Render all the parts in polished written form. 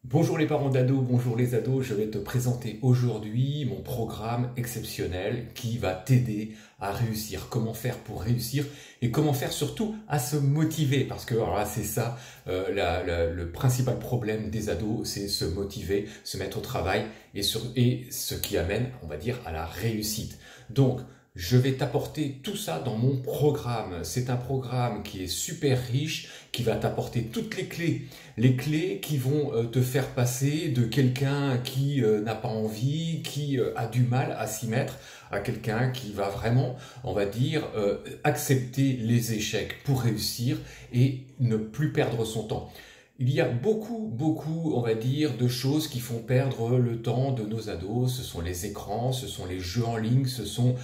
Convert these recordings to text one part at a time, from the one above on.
Bonjour les parents d'ados, bonjour les ados, je vais te présenter aujourd'hui mon programme exceptionnel qui va t'aider à réussir. Comment faire pour réussir et comment faire surtout à se motiver parce que alors là c'est ça le principal problème des ados, c'est se motiver, se mettre au travail et ce qui amène, on va dire, à la réussite. Donc je vais t'apporter tout ça dans mon programme. C'est un programme qui est super riche, qui va t'apporter toutes les clés qui vont te faire passer de quelqu'un qui n'a pas envie, qui a du mal à s'y mettre, à quelqu'un qui va vraiment, on va dire, accepter les échecs pour réussir et ne plus perdre son temps. Il y a beaucoup, on va dire, de choses qui font perdre le temps de nos ados. Ce sont les écrans, ce sont les jeux en ligne, ce sont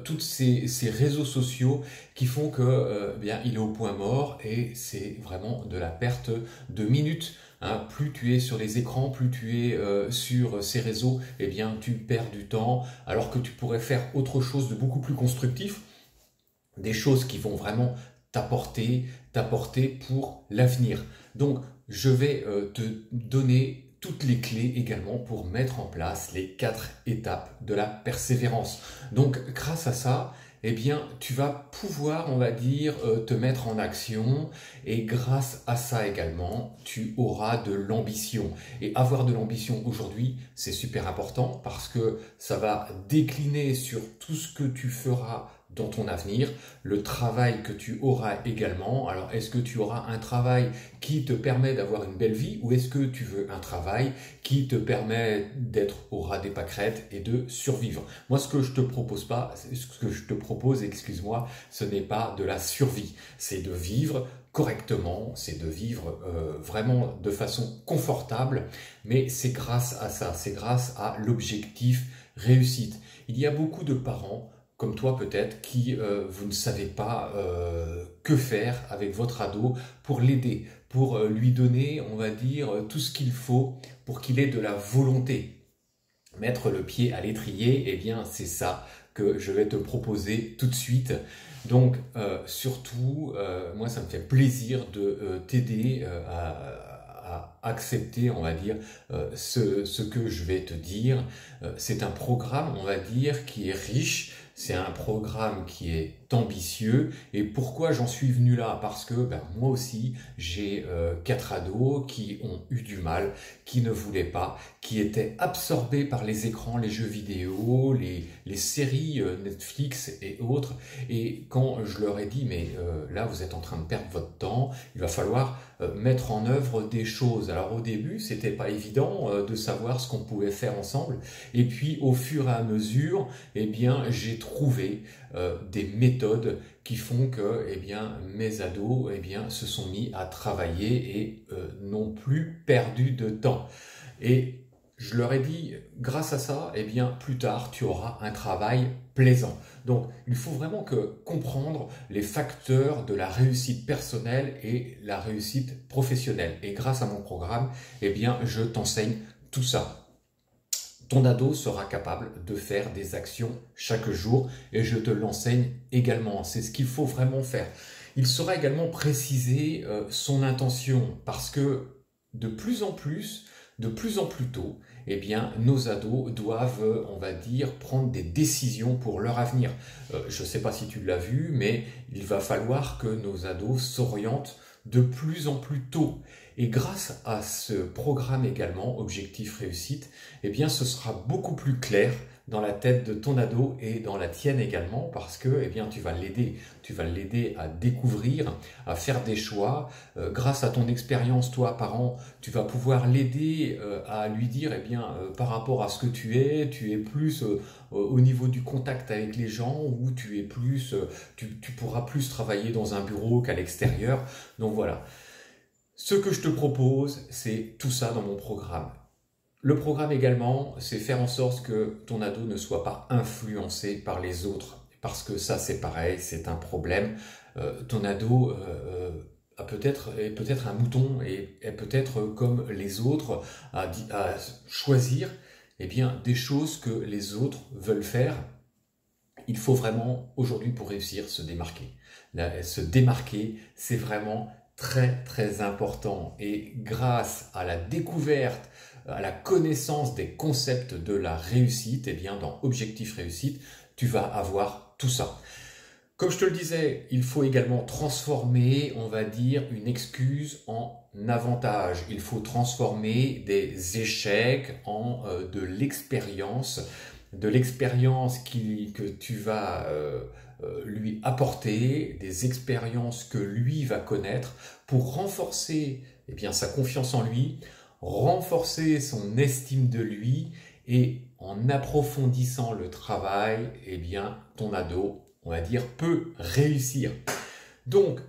tous ces réseaux sociaux qui font que, bien, il est au point mort et c'est vraiment de la perte de minutes. Hein. Plus tu es sur les écrans, plus tu es sur ces réseaux, eh bien, tu perds du temps, alors que tu pourrais faire autre chose de beaucoup plus constructif, des choses qui vont vraiment t'apporter pour l'avenir. Donc, je vais te donner toutes les clés également pour mettre en place les 4 étapes de la persévérance. Donc, grâce à ça, eh bien, tu vas pouvoir, on va dire, te mettre en action et grâce à ça également, tu auras de l'ambition. Et avoir de l'ambition aujourd'hui, c'est super important parce que ça va décliner sur tout ce que tu feras dans ton avenir, le travail que tu auras également. Alors, est-ce que tu auras un travail qui te permet d'avoir une belle vie ou est-ce que tu veux un travail qui te permet d'être au ras des pâquerettes et de survivre? Moi, ce que je te propose, excuse-moi, ce n'est pas de la survie, c'est de vivre correctement, c'est de vivre vraiment de façon confortable, mais c'est grâce à ça, c'est grâce à l'objectif réussite. Il y a beaucoup de parents comme toi peut-être, qui vous ne savez pas que faire avec votre ado pour l'aider, pour lui donner, on va dire, tout ce qu'il faut pour qu'il ait de la volonté. Mettre le pied à l'étrier, eh bien c'est ça que je vais te proposer tout de suite. Donc surtout, moi ça me fait plaisir de t'aider à accepter, on va dire, ce que je vais te dire. C'est un programme, on va dire, qui est riche. C'est un programme qui est ambitieux. Et pourquoi j'en suis venu là? Parce que moi aussi, j'ai 4 ados qui ont eu du mal, qui ne voulaient pas, qui étaient absorbés par les écrans, les jeux vidéo, les séries Netflix et autres. Et quand je leur ai dit, mais là, vous êtes en train de perdre votre temps, il va falloir mettre en œuvre des choses. Alors au début, c'était pas évident de savoir ce qu'on pouvait faire ensemble. Et puis au fur et à mesure, eh bien, j'ai trouvé des méthodes qui font que, eh bien, mes ados, eh bien, se sont mis à travailler et n'ont plus perdu de temps. Et je leur ai dit, grâce à ça, eh bien, plus tard, tu auras un travail plaisant. Donc, il faut vraiment comprendre les facteurs de la réussite personnelle et la réussite professionnelle. Et grâce à mon programme, eh bien, je t'enseigne tout ça. Ton ado sera capable de faire des actions chaque jour et je te l'enseigne également. C'est ce qu'il faut vraiment faire. Il saura également préciser son intention parce que de plus en plus tôt, eh bien, nos ados doivent, on va dire, prendre des décisions pour leur avenir. Je ne sais pas si tu l'as vu, mais il va falloir que nos ados s'orientent de plus en plus tôt. Et grâce à ce programme également, Objectif Réussite, eh bien, ce sera beaucoup plus clair dans la tête de ton ado et dans la tienne également parce que, eh bien, tu vas l'aider à découvrir, à faire des choix. Grâce à ton expérience, toi, parent, tu vas pouvoir l'aider à lui dire, eh bien, par rapport à ce que tu es plus au niveau du contact avec les gens ou tu es plus, tu pourras plus travailler dans un bureau qu'à l'extérieur. Donc voilà. Ce que je te propose, c'est tout ça dans mon programme. Le programme également, c'est faire en sorte que ton ado ne soit pas influencé par les autres. Parce que ça, c'est pareil, c'est un problème. Ton ado est peut-être un mouton et est peut-être comme les autres à choisir eh bien, des choses que les autres veulent faire. Il faut vraiment, aujourd'hui, pour réussir, se démarquer. Se démarquer, c'est vraiment très très important. Et grâce à la découverte, à la connaissance des concepts de la réussite, eh bien dans Objectif Réussite, tu vas avoir tout ça. Comme je te le disais, il faut également transformer, on va dire, une excuse en avantage. Il faut transformer des échecs en de l'expérience que tu vas lui apporter, des expériences que lui va connaître pour renforcer eh bien, sa confiance en lui, renforcer son estime de lui et en approfondissant le travail, eh bien, ton ado, on va dire, peut réussir. Donc,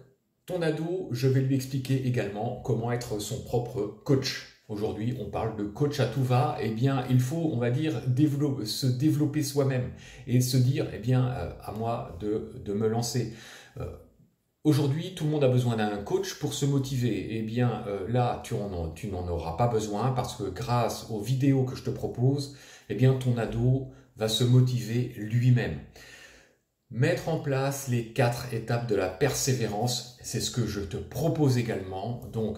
ton ado, je vais lui expliquer également comment être son propre coach. Aujourd'hui, on parle de coach à tout va. Eh bien, il faut, on va dire, se développer soi-même et se dire, eh bien, à moi de me lancer. Aujourd'hui, tout le monde a besoin d'un coach pour se motiver. Eh bien, là, tu n'en auras pas besoin parce que grâce aux vidéos que je te propose, eh bien, ton ado va se motiver lui-même. Mettre en place les 4 étapes de la persévérance, c'est ce que je te propose également. Donc,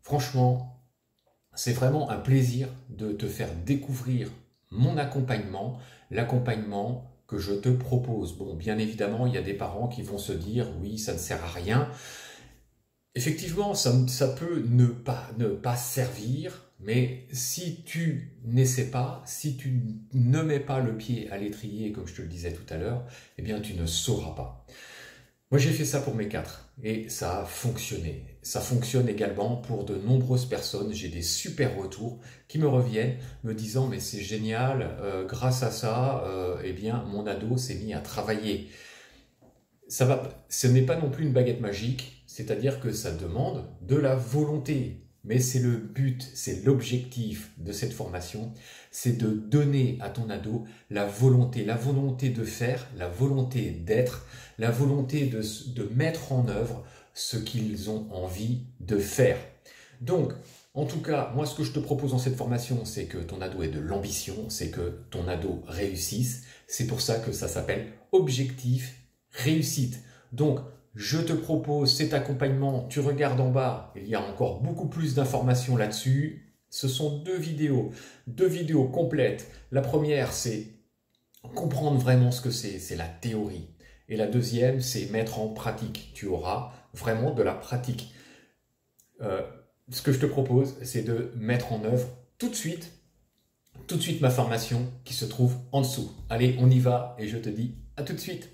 franchement, c'est vraiment un plaisir de te faire découvrir mon accompagnement, l'accompagnement que je te propose. Bon, bien évidemment, il y a des parents qui vont se dire « oui, ça ne sert à rien ». Effectivement, ça peut ne pas servir, mais si tu n'essaies pas, si tu ne mets pas le pied à l'étrier, comme je te le disais tout à l'heure, eh bien tu ne sauras pas. Moi j'ai fait ça pour mes 4 et ça a fonctionné. Ça fonctionne également pour de nombreuses personnes. J'ai des super retours qui me reviennent me disant mais c'est génial, grâce à ça, eh bien mon ado s'est mis à travailler. Ce n'est pas non plus une baguette magique, c'est-à-dire que ça demande de la volonté. Mais c'est le but, c'est l'objectif de cette formation, c'est de donner à ton ado la volonté de faire, la volonté d'être, la volonté de mettre en œuvre ce qu'ils ont envie de faire. Donc, en tout cas, moi ce que je te propose dans cette formation, c'est que ton ado ait de l'ambition, c'est que ton ado réussisse. C'est pour ça que ça s'appelle Objectif Réussite. Donc, je te propose cet accompagnement, tu regardes en bas, il y a encore beaucoup plus d'informations là-dessus. Ce sont 2 vidéos complètes. La première, c'est comprendre vraiment ce que c'est la théorie. Et la deuxième, c'est mettre en pratique. Tu auras vraiment de la pratique. Ce que je te propose, c'est de mettre en œuvre tout de suite ma formation qui se trouve en dessous. Allez, on y va et je te dis à tout de suite.